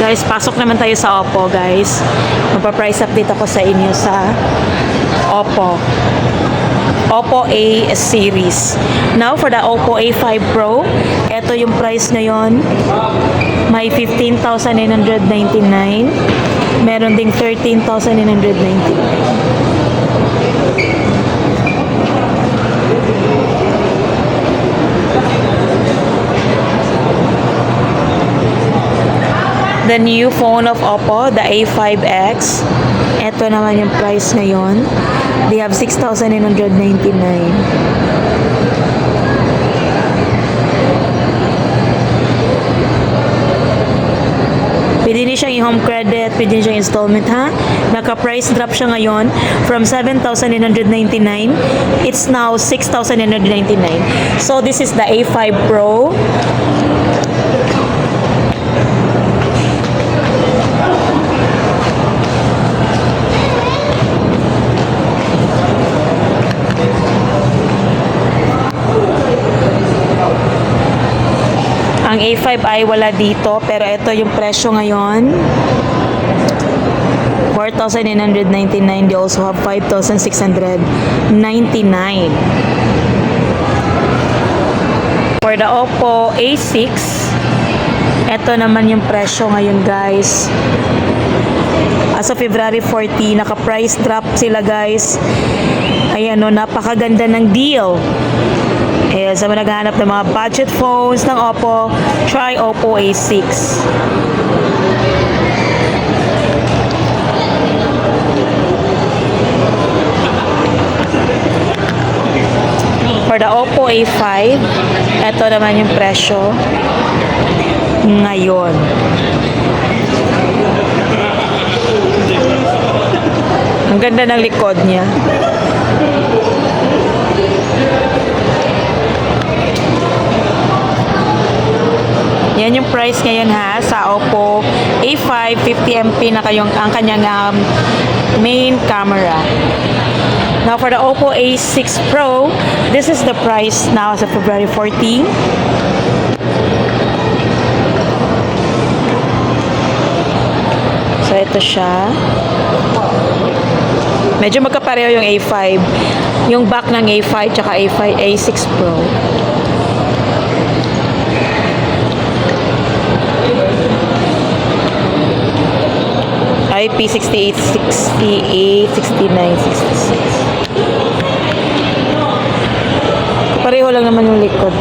Guys, pasok naman tayo sa Oppo, guys. Magpa-price update ako sa inyo sa Oppo. Oppo A series. Now, for the Oppo A5 Pro, ito yung price ngayon. May 15,999. Meron ding 13,999. The new phone of Oppo, the A5X. Ito naman yung price ngayon. They have 6,999. Pwede din siyang i-home credit, pwede din siyang installment, ha? Naka-price drop siya ngayon from 7,999. It's now 6,999. So, this is the A5 Pro. Ang A5 ay wala dito, pero ito yung presyo ngayon. 4,999. They also have 5,699. For the Oppo A6, ito naman yung presyo ngayon, guys. As of February 40, naka-price drop sila, guys. Ayan, no, napakaganda ng deal. Eh, sa mga naghahanap ng mga budget phones ng Oppo, try Oppo A6. For the Oppo A5, ito naman yung presyo ngayon. Ang ganda ng likod niya. Yan yung price ngayon, ha, sa Oppo A5 50MP na ang kanyang main camera. Now for the Oppo A6 Pro, this is the price now as of February 14. So ito siya. Medyo magkapareho yung A5. Yung back ng A5 tsaka A6 Pro. IP68, 68, 69, 66. Pareho lang naman yung likod.